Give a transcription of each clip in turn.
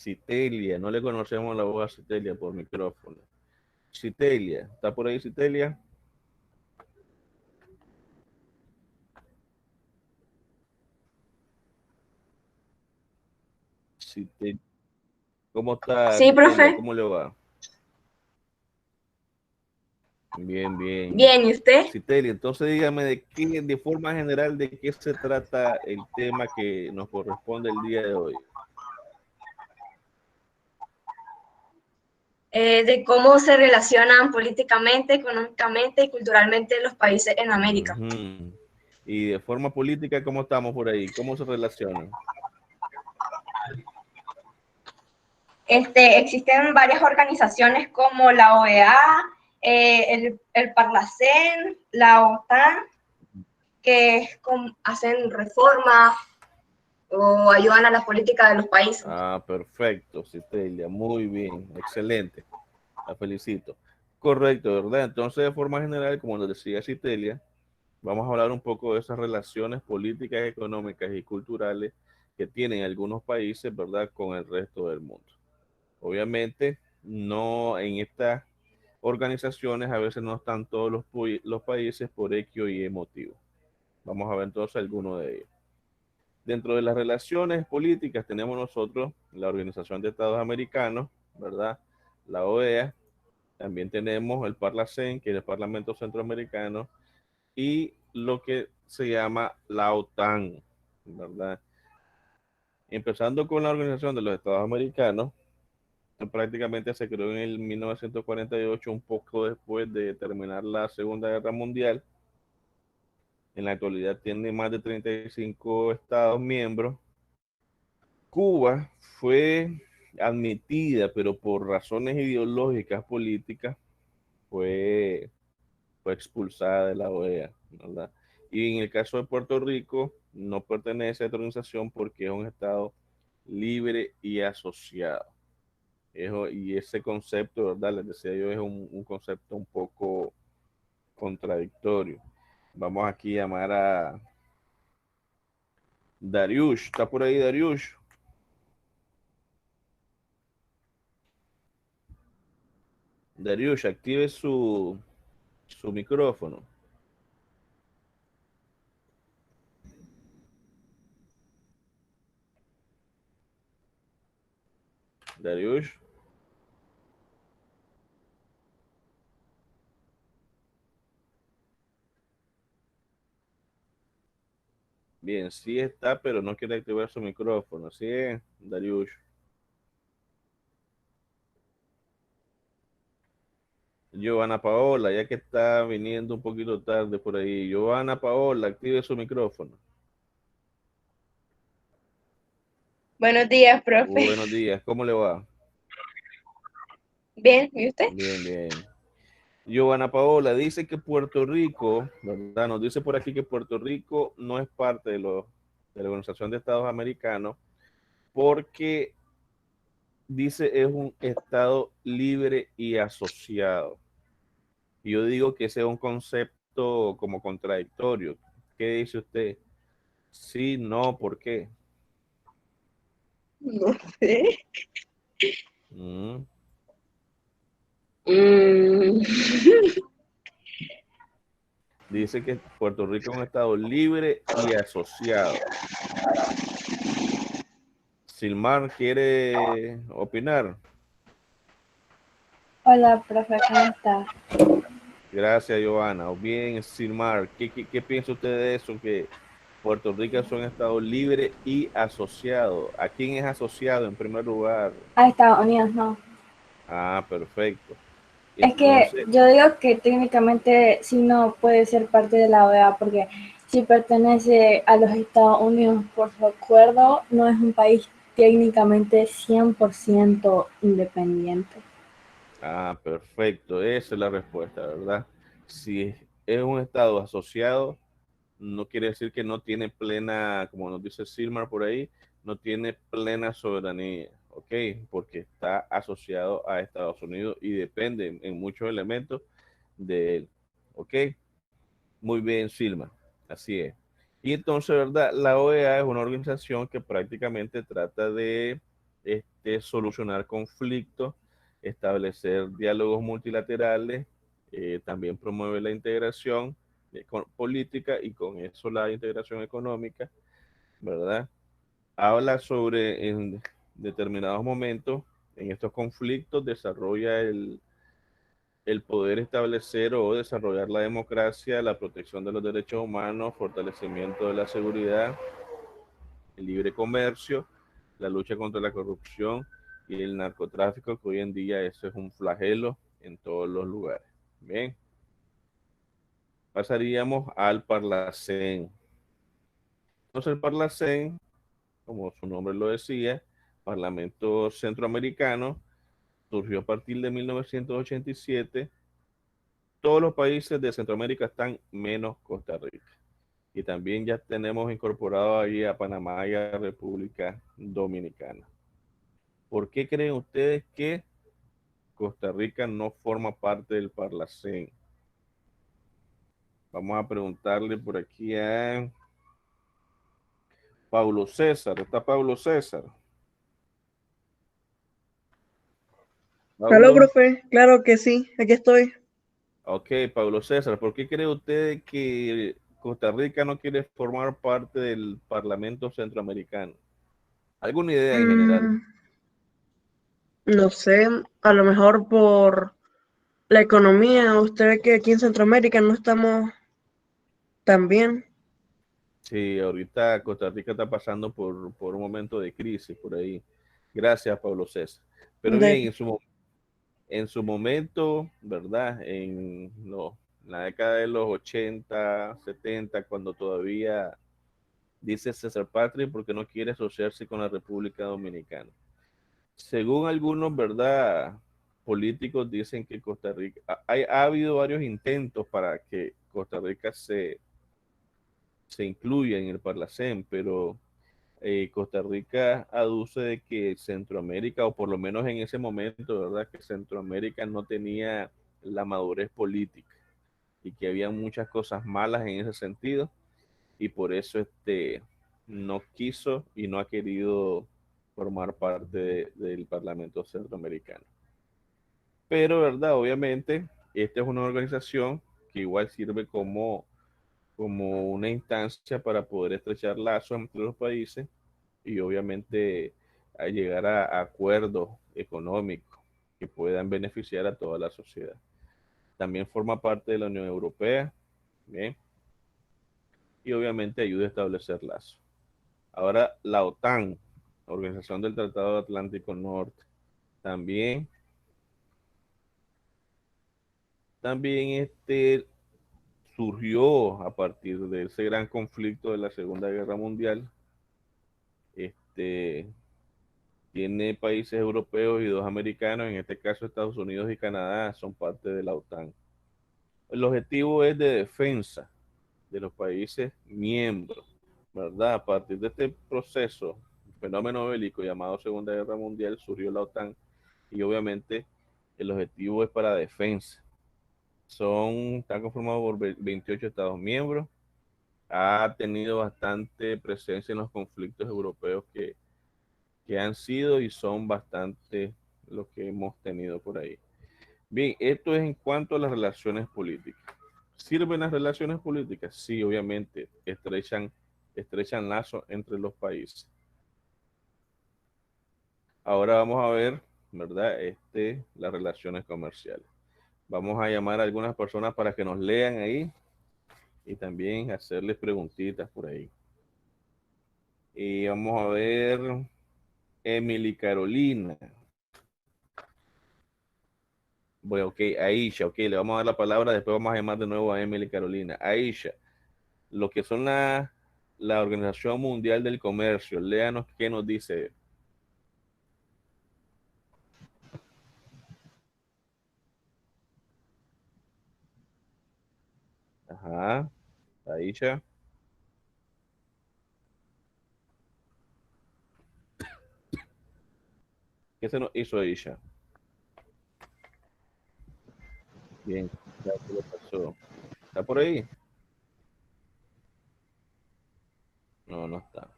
Citelia, no le conocemos la voz a Citelia por micrófono. Citelia, ¿está por ahí Citelia? Citelia. ¿Cómo está Sí, Citelia? profe. ¿Cómo le va? Bien, bien. Bien, ¿y usted? Citelia, entonces dígame de forma general, de qué se trata el tema que nos corresponde el día de hoy. De cómo se relacionan políticamente, económicamente y culturalmente los países en América. Ujú. Y de forma política, ¿cómo estamos por ahí? ¿Cómo se relacionan? Existen varias organizaciones como la OEA, el Parlacén, la OTAN, que hacen reformas o ayudan a la política de los países. Ah, perfecto, Citelia, muy bien, excelente, la felicito. Correcto, ¿verdad? Entonces, de forma general, como nos decía Citelia, vamos a hablar un poco de esas relaciones políticas, económicas y culturales que tienen algunos países, ¿verdad?, con el resto del mundo. Obviamente, no en estas organizaciones a veces no están todos los países por X o Y motivo. Vamos a ver entonces algunos de ellos. Dentro de las relaciones políticas tenemos nosotros la Organización de Estados Americanos, ¿verdad? La OEA, también tenemos el Parlacén, que es el Parlamento Centroamericano, y lo que se llama la OTAN, ¿verdad? Empezando con la Organización de los Estados Americanos, que prácticamente se creó en el 1948, un poco después de terminar la Segunda Guerra Mundial. En la actualidad tiene más de 35 estados miembros. Cuba fue admitida, pero por razones ideológicas políticas fue, fue expulsada de la OEA, ¿verdad? Y en el caso de Puerto Rico, no pertenece a esta organización porque es un estado libre y asociado. Y ese concepto, ¿verdad? Les decía yo, es un concepto un poco contradictorio. Vamos aquí a llamar a Dariush. ¿Está por ahí Dariush? Dariush, active su micrófono. Dariush. Bien, sí está, pero no quiere activar su micrófono. ¿Sí, Dariush? Giovanna Paola, ya que está viniendo un poquito tarde por ahí. Giovanna Paola, active su micrófono. Buenos días, profe. Buenos días, ¿cómo le va? Bien, ¿y usted? Bien, bien. Giovanna Paola dice que Puerto Rico, ¿verdad? Nos dice por aquí que Puerto Rico no es parte de la Organización de Estados Americanos porque dice es un estado libre y asociado. Y yo digo que ese es un concepto como contradictorio. ¿Qué dice usted? Sí, no, ¿por qué? No sé. Mm. Mm. Dice que Puerto Rico es un estado libre y asociado. Silmar quiere opinar. Hola, profe, ¿cómo está? Gracias, Joana. O bien, Silmar, ¿qué piensa usted de eso? Que Puerto Rico es un estado libre y asociado. ¿A quién es asociado en primer lugar? A Estados Unidos, no. Ah, perfecto. Es que Entonces, yo digo que técnicamente sí no puede ser parte de la OEA porque si pertenece a los Estados Unidos por su acuerdo, no es un país técnicamente 100% independiente. ah, perfecto. Esa es la respuesta, ¿verdad? Si es un estado asociado, no quiere decir que no tiene plena, como nos dice Silmar por ahí, no tiene plena soberanía, ¿ok? Porque está asociado a Estados Unidos y depende en muchos elementos de él, ¿ok? Muy bien, Silmar, así es. Y entonces, ¿verdad? La OEA es una organización que prácticamente trata de solucionar conflictos, establecer diálogos multilaterales, también promueve la integración política y con eso la integración económica, ¿verdad? Habla sobre en determinados momentos, en estos conflictos, desarrolla el poder establecer o desarrollar la democracia, la protección de los derechos humanos, fortalecimiento de la seguridad, el libre comercio, la lucha contra la corrupción y el narcotráfico, que hoy en día eso es un flagelo en todos los lugares. Bien, pasaríamos al Parlacén. Entonces el Parlacén, como su nombre lo decía, Parlamento Centroamericano, surgió a partir de 1987. Todos los países de Centroamérica están menos Costa Rica. Y también ya tenemos incorporado ahí a Panamá y a República Dominicana. ¿Por qué creen ustedes que Costa Rica no forma parte del Parlacén? Vamos a preguntarle por aquí a Paulo César. ¿Está Paulo César? Aló, Paulo. profe. Claro que sí, aquí estoy. Ok, Paulo César, ¿por qué cree usted que Costa Rica no quiere formar parte del Parlamento Centroamericano? ¿Alguna idea en general? Mm, no sé, a lo mejor por la economía. Usted ve que aquí en Centroamérica no estamos tan bien. Sí, ahorita Costa Rica está pasando por un momento de crisis por ahí. Gracias, Pablo César. Pero bien, De, en su momento, ¿verdad? La década de los 80, 70, cuando todavía dice César Patria porque no quiere asociarse con la República Dominicana. Según algunos, ¿verdad? Políticos dicen que Costa Rica, ha habido varios intentos para que Costa Rica se incluya en el Parlacén, pero Costa Rica aduce de que Centroamérica, o por lo menos en ese momento, ¿verdad? Que Centroamérica no tenía la madurez política y que había muchas cosas malas en ese sentido y por eso no quiso y no ha querido formar parte del Parlamento Centroamericano. Pero, ¿verdad? Obviamente, esta es una organización que igual sirve como una instancia para poder estrechar lazos entre los países y obviamente a llegar a acuerdos económicos que puedan beneficiar a toda la sociedad. También forma parte de la Unión Europea, ¿bien? Y obviamente ayuda a establecer lazos. Ahora la OTAN, Organización del Tratado Atlántico Norte, también, también surgió a partir de ese gran conflicto de la Segunda Guerra Mundial. Este, Tiene países europeos y dos americanos, en este caso Estados Unidos y Canadá, son parte de la OTAN. El objetivo es de defensa de los países miembros, ¿verdad? A partir de este proceso, fenómeno bélico llamado Segunda Guerra Mundial, surgió la OTAN y obviamente el objetivo es para defensa. Están conformados por 28 Estados miembros, ha tenido bastante presencia en los conflictos europeos que han sido y son bastante los que hemos tenido por ahí. Bien, esto es en cuanto a las relaciones políticas. ¿Sirven las relaciones políticas? Sí, obviamente, estrechan lazos entre los países. Ahora vamos a ver, ¿verdad? Las relaciones comerciales. Vamos a llamar a algunas personas para que nos lean ahí y también hacerles preguntitas por ahí. Y vamos a ver, Emily Carolina. Bueno, ok, Aisha, ok, le vamos a dar la palabra, después vamos a llamar de nuevo a Emily Carolina. Aisha, lo que son la Organización Mundial del Comercio, léanos qué nos dice. Ajá, Aisha. ¿Qué se nos hizo Aisha? Bien, ya se lo pasó. ¿Está por ahí? No, no está.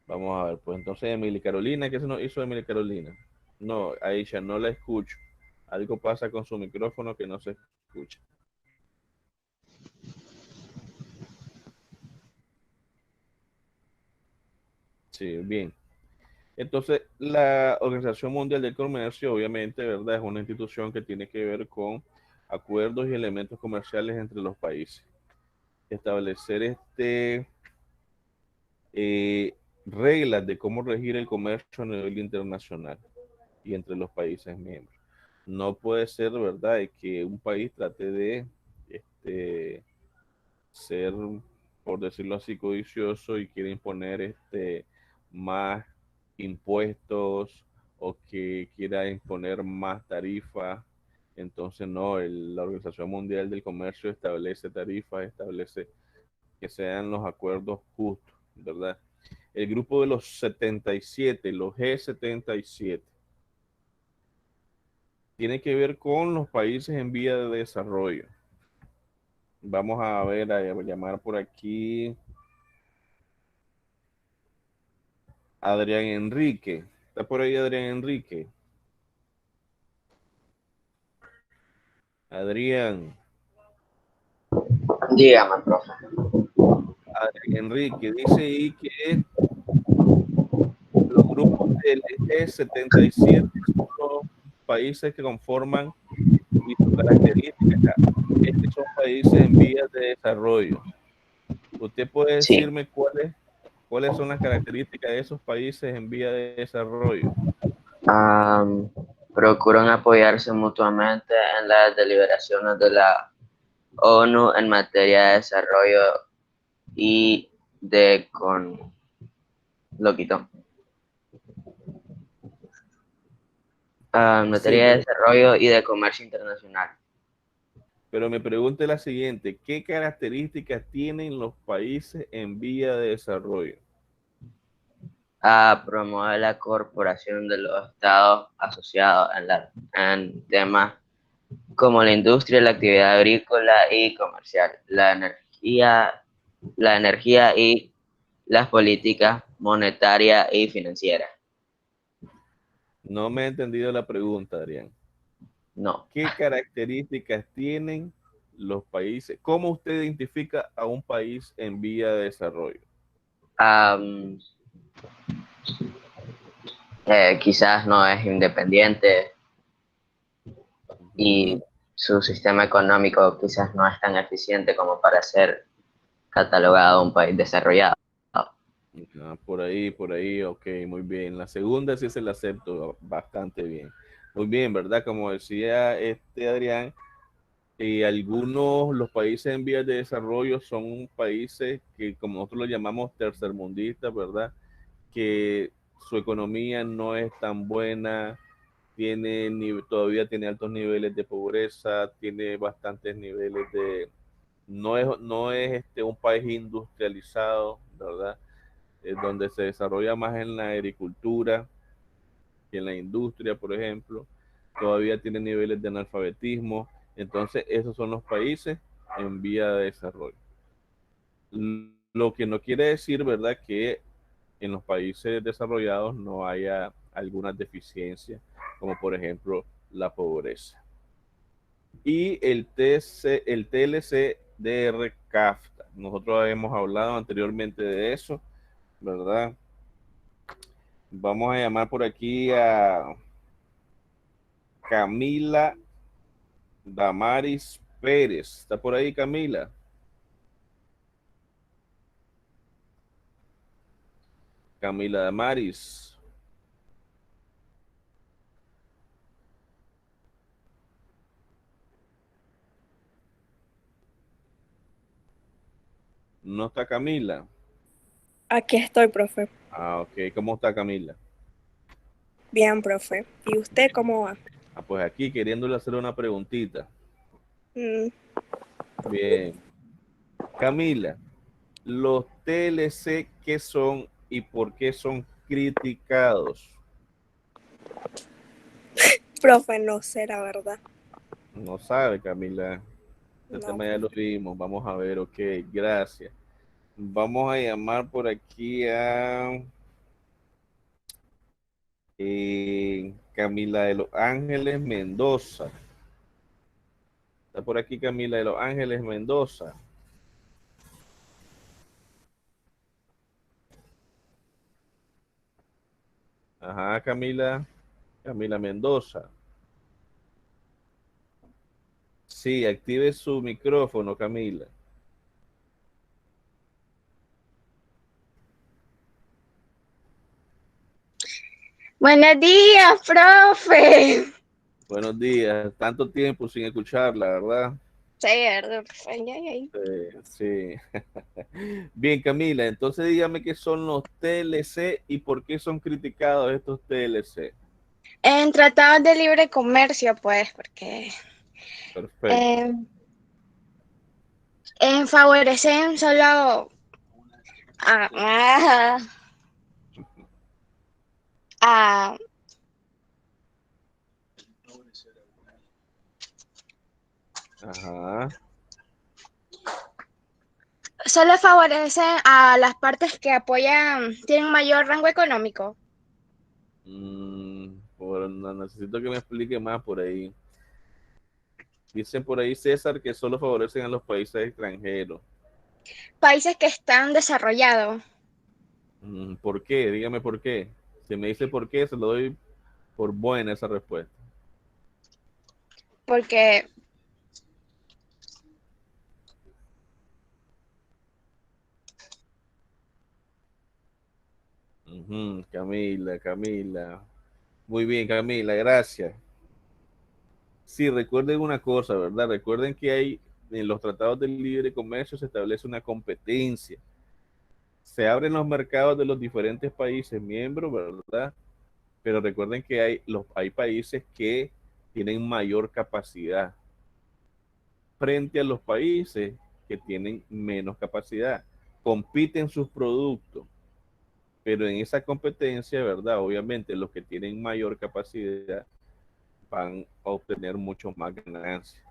Vamos a ver, pues entonces Emily Carolina, ¿qué se nos hizo Emily Carolina? No, Aisha, no la escucho. Algo pasa con su micrófono que no se escucha. Sí, bien. Entonces, la Organización Mundial del Comercio, obviamente, ¿verdad? Es una institución que tiene que ver con acuerdos y elementos comerciales entre los países. Establecer eh, reglas de cómo regir el comercio a nivel internacional y entre los países miembros. No puede ser, ¿verdad?, de que un país trate de ser, por decirlo así, codicioso y quiere imponer más impuestos o que quiera imponer más tarifas. Entonces, no, la Organización Mundial del Comercio establece tarifas, establece que sean los acuerdos justos, ¿verdad? El grupo de los 77, los G77, tiene que ver con los países en vía de desarrollo. Vamos a ver, a llamar por aquí Adrián Enrique. ¿Está por ahí Adrián Enrique? Adrián. Dígame, profe. Adrián Enrique dice ahí que los grupos del G77 son los países que conforman y sus características. Estos son países en vías de desarrollo. ¿Usted puede Sí. decirme cuáles son las características de esos países en vía de desarrollo? Procuran apoyarse mutuamente en las deliberaciones de la ONU en materia de desarrollo y de con lo quito. En Sí, materia de desarrollo y de comercio internacional. pero me pregunta la siguiente, ¿qué características tienen los países en vía de desarrollo? Promover la corporación de los estados asociados en temas como la industria, la actividad agrícola y comercial, la energía y las políticas monetarias y financieras. No me he entendido la pregunta, Adrián. No. ¿Qué características tienen los países? ¿Cómo usted identifica a un país en vía de desarrollo? Quizás no es independiente y su sistema económico quizás no es tan eficiente como para ser catalogado un país desarrollado. Por ahí, ok, muy bien. La segunda sí se la acepto bastante bien. Muy bien, ¿verdad? Como decía Adrián, los países en vías de desarrollo son países que, como nosotros los llamamos tercermundistas, ¿verdad? Que su economía no es tan buena, todavía tiene altos niveles de pobreza, tiene bastantes niveles no es un país industrializado, ¿verdad? Donde se desarrolla más en la agricultura que en la industria, por ejemplo, todavía tiene niveles de analfabetismo. Entonces, esos son los países en vía de desarrollo. Lo que no quiere decir, ¿verdad?, que en los países desarrollados no haya algunas deficiencias, como por ejemplo la pobreza. Y el TLC-DR CAFTA. Nosotros hemos hablado anteriormente de eso, ¿verdad? Vamos a llamar por aquí a Camila Damaris Pérez. ¿Está por ahí, Camila? Camila Damaris. ¿No está Camila? Aquí estoy, profe. Ok. ¿Cómo está Camila? Bien, profe. ¿Y usted cómo va? Pues aquí queriéndole hacer una preguntita. Mm, Bien. Camila, los TLC, ¿qué son y por qué son criticados? profe, no sé, la verdad. No sabe, Camila. Este No, tema ya lo vimos. Vamos a ver, ok, gracias. Vamos a llamar por aquí a Camila de los Ángeles Mendoza. Está por aquí Camila de los Ángeles Mendoza. Ajá, Camila Mendoza. Sí, active su micrófono, Camila. Buenos días, profe. Buenos días. Tanto tiempo sin escucharla, ¿verdad? Sí, verdad, profe. Ay. Sí. Bien, Camila, entonces dígame qué son los TLC y por qué son criticados estos TLC. En tratados de libre comercio, pues, porque Perfecto. favorecen solo a Ajá. solo favorecen a las partes que apoyan, tienen mayor rango económico. Bueno, necesito que me explique más por ahí. Dicen por ahí, César, que solo favorecen a los países extranjeros. Países que están desarrollados. ¿Por qué? Dígame por qué. Si me dice por qué, se lo doy por buena esa respuesta. Porque Camila. Muy bien, Camila, gracias. Sí, recuerden una cosa, ¿verdad? Recuerden que hay en los tratados de libre comercio se establece una competencia. Se abren los mercados de los diferentes países miembros, ¿verdad? Pero recuerden que hay países que tienen mayor capacidad frente a los países que tienen menos capacidad. Compiten sus productos, pero en esa competencia, ¿verdad? Obviamente los que tienen mayor capacidad van a obtener mucho más ganancias,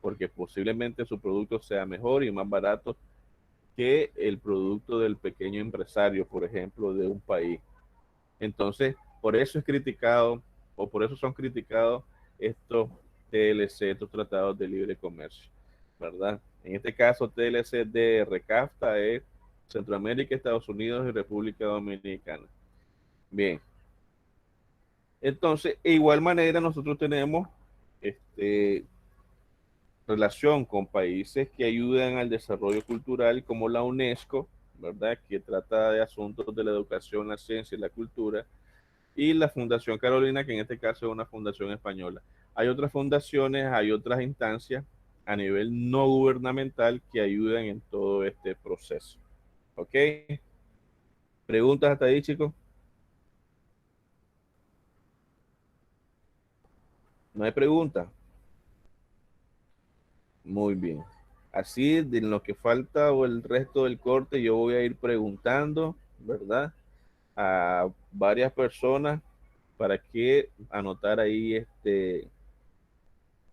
porque posiblemente su producto sea mejor y más barato que el producto del pequeño empresario, por ejemplo, de un país. Entonces, por eso es criticado, o por eso son criticados estos TLC, estos tratados de libre comercio, ¿verdad? En este caso, TLC de RECAFTA es Centroamérica, Estados Unidos y República Dominicana. Bien. Entonces, de igual manera, nosotros tenemos relación con países que ayudan al desarrollo cultural, como la UNESCO, ¿verdad? Que trata de asuntos de la educación, la ciencia y la cultura, y la Fundación Carolina, que en este caso es una fundación española. Hay otras fundaciones, hay otras instancias a nivel no gubernamental que ayudan en todo este proceso. ¿Ok? ¿Preguntas hasta ahí, chicos? ¿No hay preguntas? Muy bien. Así, de lo que falta o el resto del corte, yo voy a ir preguntando, ¿verdad? A varias personas para que anotar ahí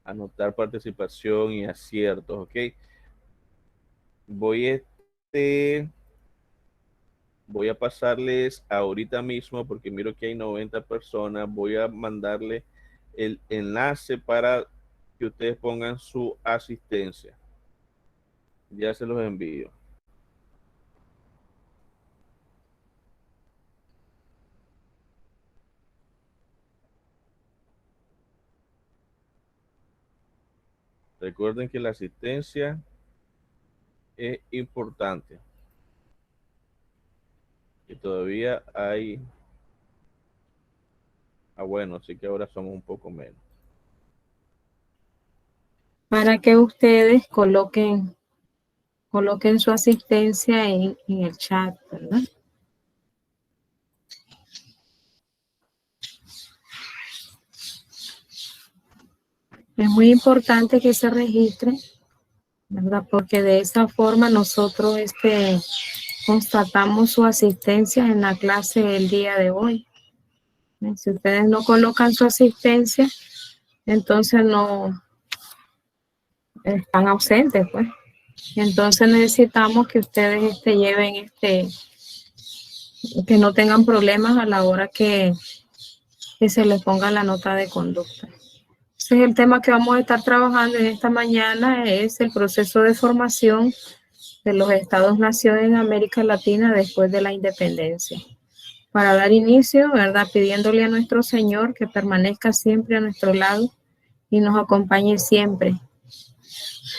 anotar participación y aciertos, ¿ok? Voy voy a pasarles ahorita mismo porque miro que hay 90 personas, voy a mandarle el enlace para que ustedes pongan su asistencia. Ya se los envío. Recuerden que la asistencia es importante. Que todavía hay... bueno, así que ahora somos un poco menos. Para que ustedes coloquen su asistencia en el chat, ¿verdad? Es muy importante que se registre, ¿verdad? Porque de esa forma nosotros constatamos su asistencia en la clase del día de hoy. Si ustedes no colocan su asistencia, entonces no están ausentes, pues. Entonces necesitamos que ustedes lleven que no tengan problemas a la hora que que se les ponga la nota de conducta. Entonces, el tema que vamos a estar trabajando en esta mañana es el proceso de formación de los Estados-nación en América Latina después de la independencia. Para dar inicio, ¿verdad? Pidiéndole a nuestro Señor que permanezca siempre a nuestro lado y nos acompañe siempre.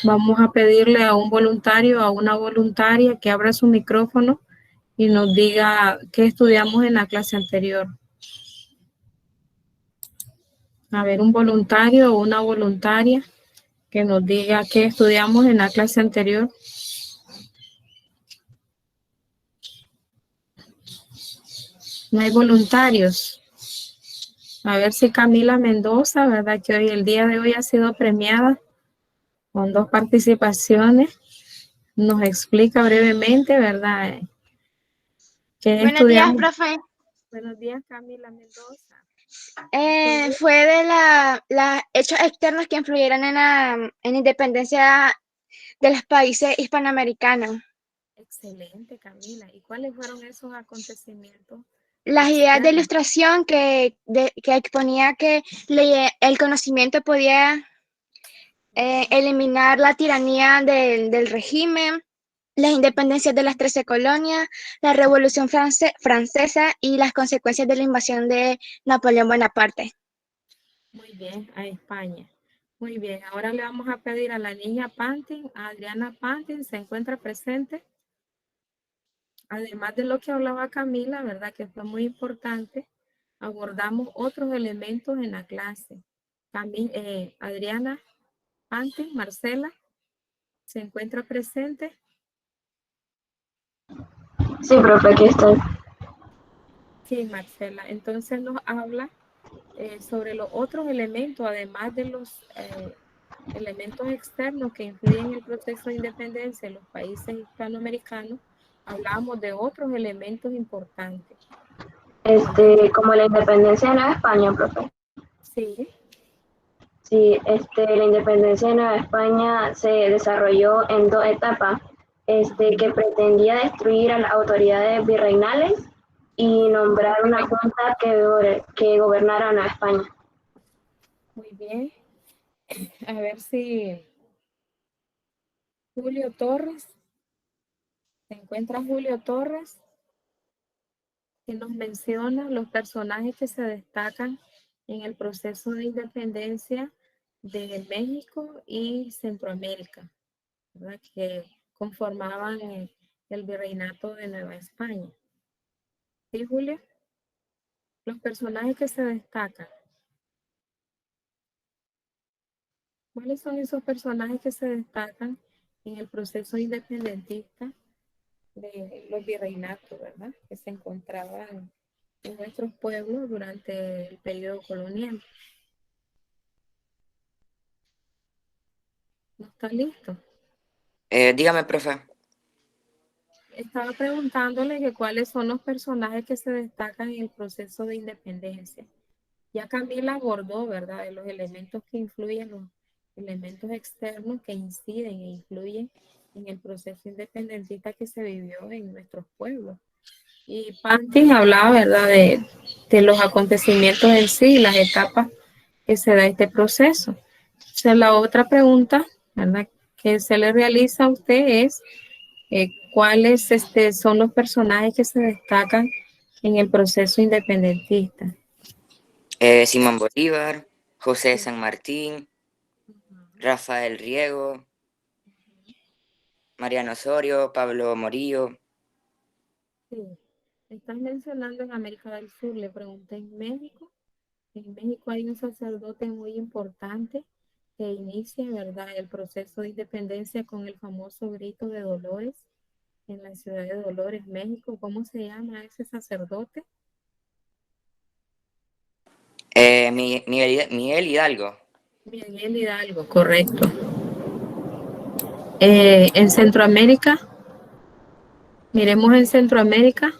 Vamos a pedirle a un voluntario, a una voluntaria que abra su micrófono y nos diga qué estudiamos en la clase anterior. A ver, un voluntario o una voluntaria que nos diga qué estudiamos en la clase anterior. No hay voluntarios. A ver si Camila Mendoza, ¿verdad? Que hoy, el día de hoy ha sido premiada con 2 participaciones. Nos explica brevemente, ¿verdad? ¿Qué Buenos días, estudiamos? profe. Buenos días, Camila Mendoza. Fue de los hechos externos que influyeron en la independencia de los países hispanoamericanos. Excelente, Camila. ¿Y cuáles fueron esos acontecimientos? Las ideas de externos? ilustración que exponía que el conocimiento podía eliminar la tiranía del régimen, las independencias de las 13 colonias, la Revolución Francesa y las consecuencias de la invasión de Napoleón Bonaparte. Muy bien, a España. Muy bien, ahora le vamos a pedir a la niña Pantin, a Adriana Pantin, se encuentra presente. Además de lo que hablaba Camila, ¿verdad? Que fue muy importante, abordamos otros elementos en la clase. Adriana Pantin, Marcela, ¿se encuentra presente? Sí, profe, aquí estoy. Sí, Marcela. Entonces nos habla sobre los otros elementos, además de los elementos externos que influyen en el proceso de independencia en los países hispanoamericanos. Hablamos de otros elementos importantes. Como la independencia de Nueva España, profe. Sí. Sí, la independencia de Nueva España se desarrolló en 2 etapas, que pretendía destruir a las autoridades virreinales y nombrar una junta que gobernara Nueva España. Muy bien. A ver si Julio Torres, ¿se encuentra Julio Torres? Que nos menciona los personajes que se destacan en el proceso de independencia de México y Centroamérica, ¿verdad? Que conformaban el virreinato de Nueva España. ¿Sí, Julio? Los personajes que se destacan. ¿Cuáles son esos personajes que se destacan en el proceso independentista de los virreinatos, ¿verdad? Que se encontraban en nuestros pueblos durante el periodo colonial? ¿No está listo? Dígame, profe. Estaba preguntándole que cuáles son los personajes que se destacan en el proceso de independencia. Ya Camila abordó, ¿verdad?, de los elementos que influyen, los elementos externos que inciden e influyen en el proceso independentista que se vivió en nuestros pueblos. Y Pantin hablaba, ¿verdad?, de los acontecimientos en sí, las etapas que se da este proceso. Entonces, la otra pregunta, ¿verdad?, que se le realiza a usted es ¿cuáles son los personajes que se destacan en el proceso independentista? Simón Bolívar, José San Martín, Rafael Riego, Mariano Osorio, Pablo Morillo. Sí. Estás mencionando en América del Sur, le pregunté en México. En México hay un sacerdote muy importante que inicia, ¿verdad?, el proceso de independencia con el famoso grito de Dolores en la ciudad de Dolores, México. ¿Cómo se llama ese sacerdote? Miguel Hidalgo. Miguel Hidalgo, correcto. En Centroamérica, miremos en Centroamérica.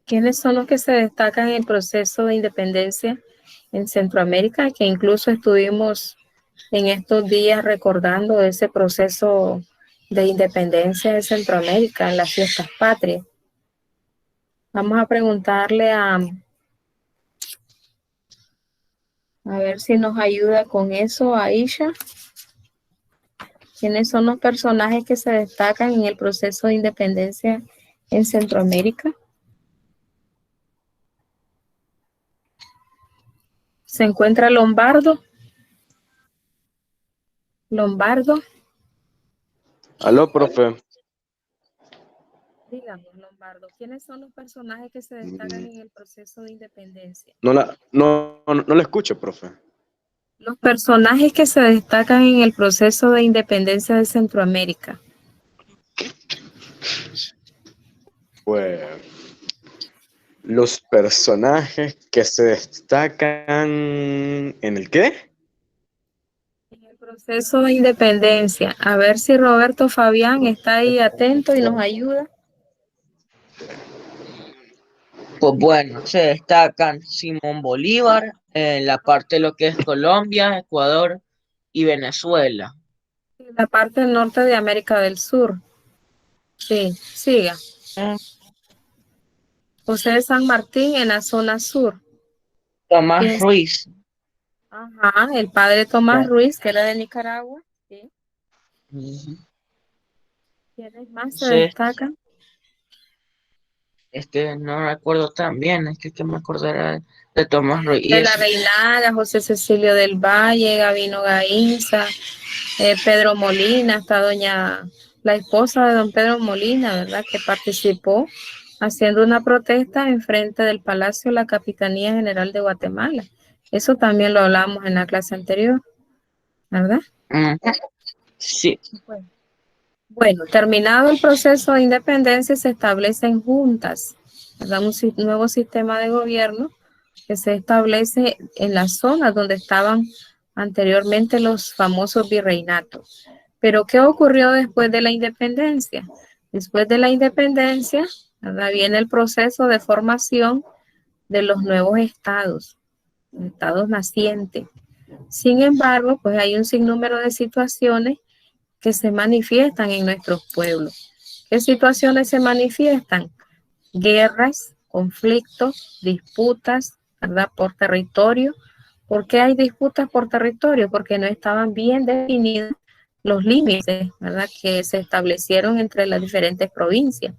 ¿Quiénes son los que se destacan en el proceso de independencia en Centroamérica? Que incluso estuvimos en estos días recordando ese proceso de independencia de Centroamérica en las fiestas patrias. Vamos a preguntarle a ver si nos ayuda con eso Aisha. ¿Quiénes son los personajes que se destacan en el proceso de independencia en Centroamérica? ¿Se encuentra Lombardo? Lombardo. Aló, profe. Dígame, Lombardo, ¿quiénes son los personajes que se destacan en el proceso de independencia? No la escucho, profe. Los personajes que se destacan en el proceso de independencia de Centroamérica. Pues los personajes que se destacan ¿en el qué? En el proceso de independencia. A ver si Roberto Fabián está ahí atento y nos ayuda. Pues bueno, se destacan Simón Bolívar en la parte de lo que es Colombia, Ecuador y Venezuela. La parte del norte de América del Sur. Sí, siga. José de San Martín en la zona sur. Tomás Ruiz. Ajá, el padre Tomás Ruiz, que era de Nicaragua. Sí. ¿Quiénes más se destacan? No recuerdo tan bien, es que me acordará de Tomás Ruiz. De la Reinaga, José Cecilio del Valle, Gabino Gainza, Pedro Molina, está la esposa de don Pedro Molina, ¿verdad? Que participó haciendo una protesta enfrente del Palacio de la Capitanía General de Guatemala. Eso también lo hablamos en la clase anterior, ¿verdad? Sí. Bueno, terminado el proceso de independencia, se establecen juntas, ¿verdad? Un nuevo sistema de gobierno que se establece en las zonas donde estaban anteriormente los famosos virreinatos. Pero, ¿qué ocurrió después de la independencia? Después de la independencia, ¿verdad? Viene el proceso de formación de los nuevos estados nacientes. Sin embargo, pues hay un sinnúmero de situaciones que se manifiestan en nuestros pueblos. ¿Qué situaciones se manifiestan? Guerras, conflictos, disputas, ¿verdad? Por territorio. ¿Por qué hay disputas por territorio? Porque no estaban bien definidos los límites, ¿verdad? Que se establecieron entre las diferentes provincias.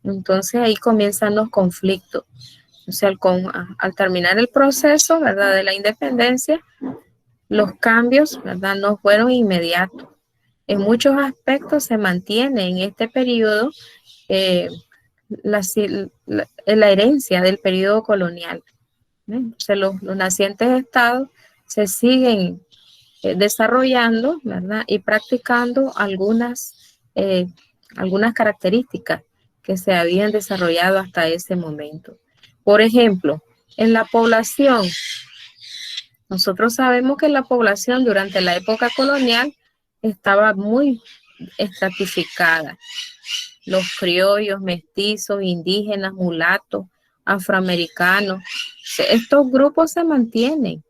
Entonces ahí comienzan los conflictos. O sea, al terminar el proceso, ¿verdad? De la independencia, los cambios, ¿verdad? No fueron inmediatos. En muchos aspectos se mantiene en este periodo la herencia del periodo colonial. Entonces, los nacientes estados se siguen desarrollando, ¿verdad? Y practicando algunas características que se habían desarrollado hasta ese momento. Por ejemplo, en la población, nosotros sabemos que la población durante la época colonial estaba muy estratificada. Los criollos, mestizos, indígenas, mulatos, afroamericanos, estos grupos se mantienen.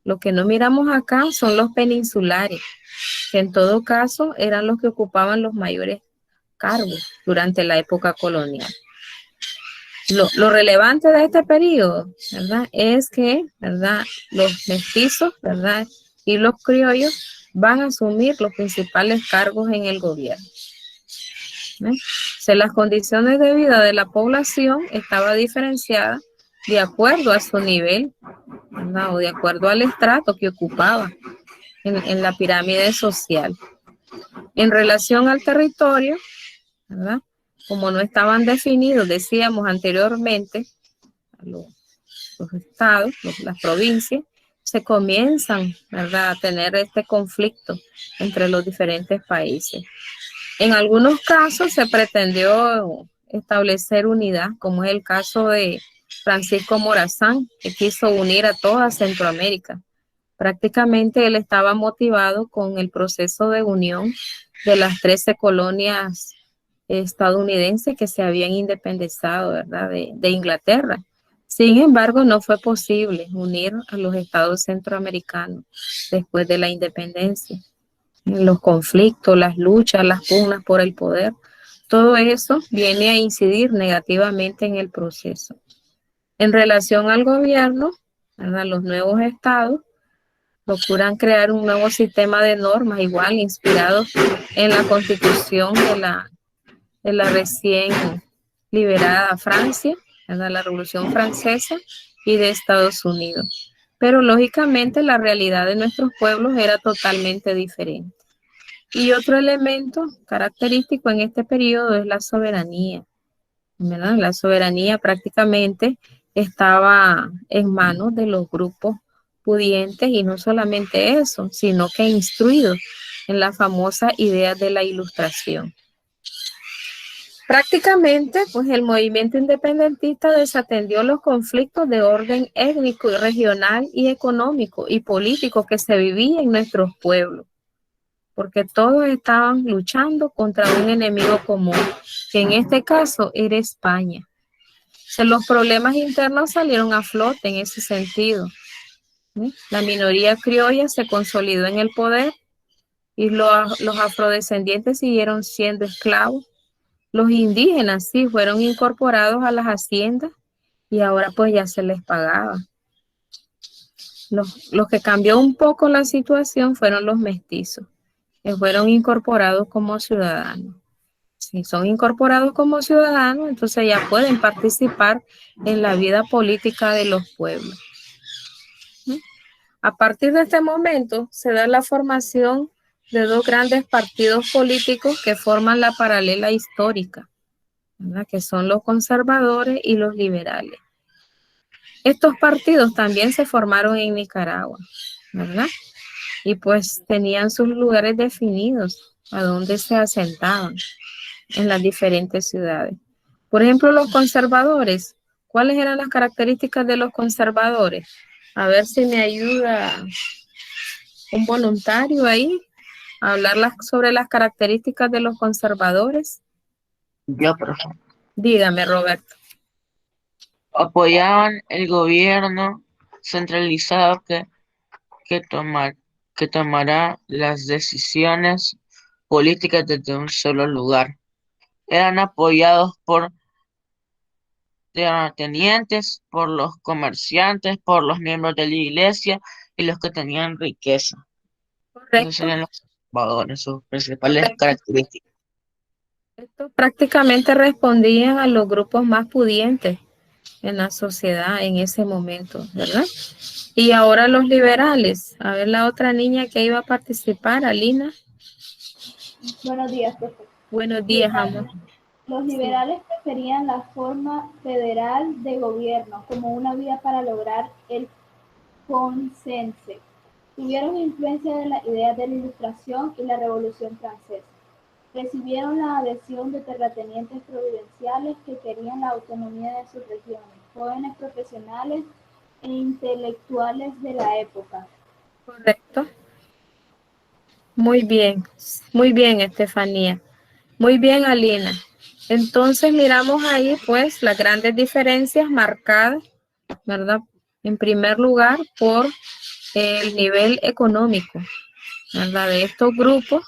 Lo que no miramos acá son los peninsulares, que en todo caso eran los que ocupaban los mayores cargos durante la época colonial. Lo relevante de este periodo, ¿verdad? Es que, ¿verdad? Los mestizos, ¿verdad? Y los criollos van a asumir los principales cargos en el gobierno. O sea, las condiciones de vida de la población estaba diferenciada de acuerdo a su nivel, ¿verdad? O de acuerdo al estrato que ocupaba en la pirámide social. En relación al territorio, ¿verdad? Como no estaban definidos, decíamos anteriormente, los estados, las provincias, se comienzan, ¿verdad?, a tener este conflicto entre los diferentes países. En algunos casos se pretendió establecer unidad, como es el caso de Francisco Morazán, que quiso unir a toda Centroamérica. Prácticamente él estaba motivado con el proceso de unión de las 13 colonias estadounidenses que se habían independizado, ¿verdad?, de Inglaterra. Sin embargo, no fue posible unir a los estados centroamericanos después de la independencia. los conflictos, las luchas, las pugnas por el poder. Todo eso viene a incidir negativamente en el proceso. En relación al gobierno, ¿verdad? Los nuevos estados procuran crear un nuevo sistema de normas, igual inspirado en la constitución de la recién liberada Francia, ¿verdad? La Revolución Francesa y de Estados Unidos. Pero lógicamente la realidad de nuestros pueblos era totalmente diferente. Y otro elemento característico en este periodo es la soberanía, ¿verdad? La soberanía prácticamente estaba en manos de los grupos pudientes y no solamente eso, sino que instruidos en la famosa idea de la Ilustración. Prácticamente, pues el movimiento independentista desatendió los conflictos de orden étnico, regional y económico y político que se vivía en nuestros pueblos, porque todos estaban luchando contra un enemigo común, que en este caso era España. O sea, los problemas internos salieron a flote en ese sentido, ¿sí? La minoría criolla se consolidó en el poder y los afrodescendientes siguieron siendo esclavos. Los indígenas sí fueron incorporados a las haciendas y ahora pues ya se les pagaba. Los que cambió un poco la situación fueron los mestizos, que fueron incorporados como ciudadanos. Si son incorporados como ciudadanos, entonces ya pueden participar en la vida política de los pueblos. A partir de este momento se da la formación de dos grandes partidos políticos que forman la paralela histórica, ¿verdad? Que son los conservadores y los liberales. Estos partidos también se formaron en Nicaragua, ¿verdad? Y pues tenían sus lugares definidos a donde se asentaban en las diferentes ciudades. Por ejemplo, los conservadores. ¿Cuáles eran las características de los conservadores? A ver si me ayuda un voluntario ahí a hablar sobre las características de los conservadores. Yo, profe. Dígame, Roberto. Apoyaban el gobierno centralizado que tomará las decisiones políticas desde un solo lugar. Eran apoyados por terratenientes, por los comerciantes, por los miembros de la iglesia y los que tenían riqueza. Esos serían los conservadores, sus principales características. Estos prácticamente respondían a los grupos más pudientes en la sociedad en ese momento, ¿verdad? Y ahora los liberales. A ver la otra niña que iba a participar, Alina. Buenos días, profe. Buenos días, amor. Los liberales preferían la forma federal de gobierno como una vía para lograr el consenso. Tuvieron influencia de las ideas de la Ilustración y la Revolución Francesa. Recibieron la adhesión de terratenientes providenciales que querían la autonomía de sus regiones, jóvenes profesionales e intelectuales de la época. Correcto. Muy bien, Estefanía. Muy bien, Alina. Entonces miramos ahí pues las grandes diferencias marcadas, ¿verdad? En primer lugar por el nivel económico, ¿verdad? De estos grupos,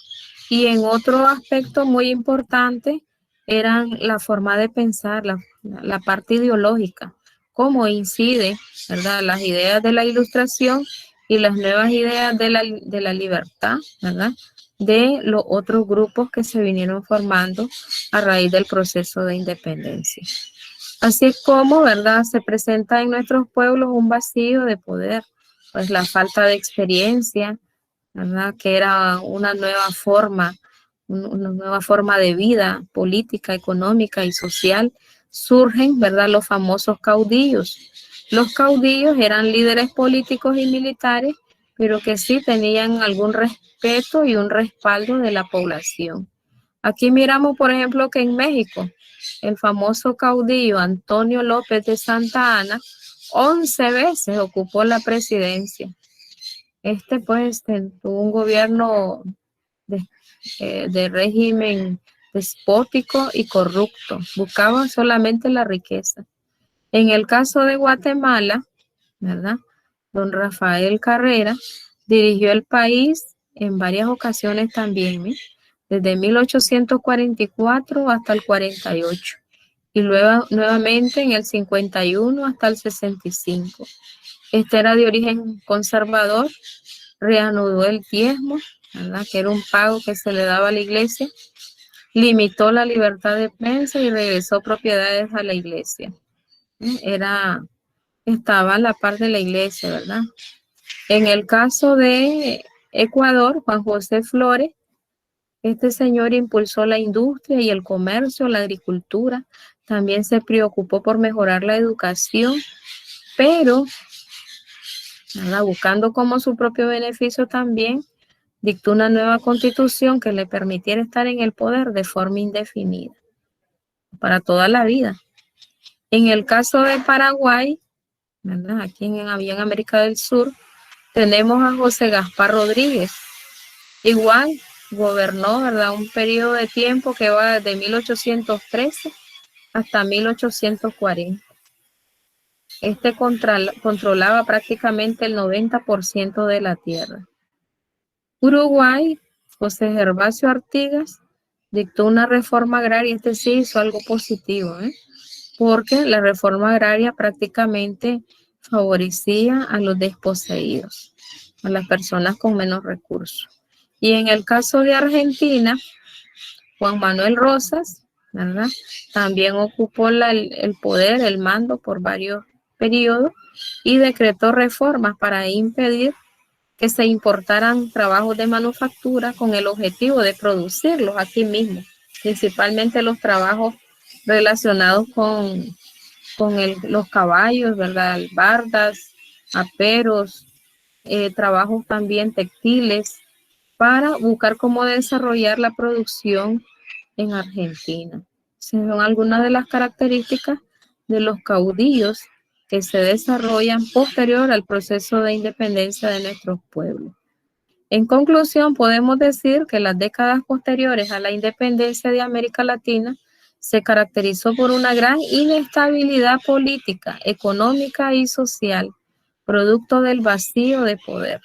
y en otro aspecto muy importante eran la forma de pensar, la parte ideológica, cómo incide, ¿verdad? Las ideas de la Ilustración y las nuevas ideas de la libertad, ¿verdad? De los otros grupos que se vinieron formando a raíz del proceso de independencia. Así es como, ¿verdad? Se presenta en nuestros pueblos un vacío de poder, pues la falta de experiencia, ¿verdad? Que era una nueva forma de vida política, económica y social. Surgen, ¿verdad? Los famosos caudillos. Los caudillos eran líderes políticos y militares, pero que sí tenían algún respeto y un respaldo de la población. Aquí miramos, por ejemplo, que en México, el famoso caudillo Antonio López de Santa Anna, 11 veces ocupó la presidencia. Pues tuvo un gobierno de régimen despótico y corrupto. Buscaba solamente la riqueza. En el caso de Guatemala, ¿verdad? Don Rafael Carrera dirigió el país en varias ocasiones también, desde 1844 hasta el 48, y luego nuevamente en el 51 hasta el 65. Este era de origen conservador, reanudó el diezmo, ¿verdad?, que era un pago que se le daba a la iglesia, limitó la libertad de prensa y regresó propiedades a la iglesia. Estaba a la par de la iglesia, ¿verdad? En el caso de Ecuador, Juan José Flores, este señor impulsó la industria y el comercio, la agricultura, también se preocupó por mejorar la educación, pero ¿verdad?, buscando como su propio beneficio también, dictó una nueva constitución que le permitiera estar en el poder de forma indefinida, para toda la vida. En el caso de Paraguay, ¿verdad?, aquí en América del Sur, tenemos a José Gaspar Rodríguez. Igual gobernó, ¿verdad?, un periodo de tiempo que va desde 1813 hasta 1840. Este controlaba prácticamente el 90% de la tierra. Uruguay, José Gervasio Artigas, dictó una reforma agraria. Este sí hizo algo positivo, porque la reforma agraria prácticamente favorecía a los desposeídos, a las personas con menos recursos. Y en el caso de Argentina, Juan Manuel Rosas, ¿verdad?, también ocupó el poder, el mando por varios periodos y decretó reformas para impedir que se importaran trabajos de manufactura con el objetivo de producirlos aquí mismo, principalmente los trabajos relacionados con los caballos, ¿verdad?, albardas, aperos, trabajos también textiles, para buscar cómo desarrollar la producción en Argentina. Son algunas de las características de los caudillos que se desarrollan posterior al proceso de independencia de nuestros pueblos. En conclusión, podemos decir que las décadas posteriores a la independencia de América Latina se caracterizó por una gran inestabilidad política, económica y social, producto del vacío de poder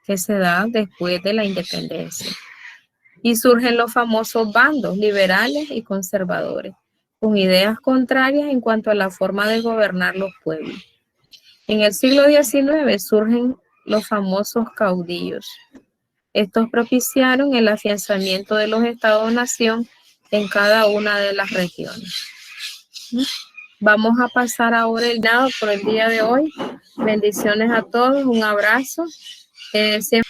que se da después de la independencia. Y surgen los famosos bandos liberales y conservadores, con ideas contrarias en cuanto a la forma de gobernar los pueblos. En el siglo XIX surgen los famosos caudillos. Estos propiciaron el afianzamiento de los estados-nación en cada una de las regiones. Vamos a pasar ahora el nado por el día de hoy. Bendiciones a todos, un abrazo. Siempre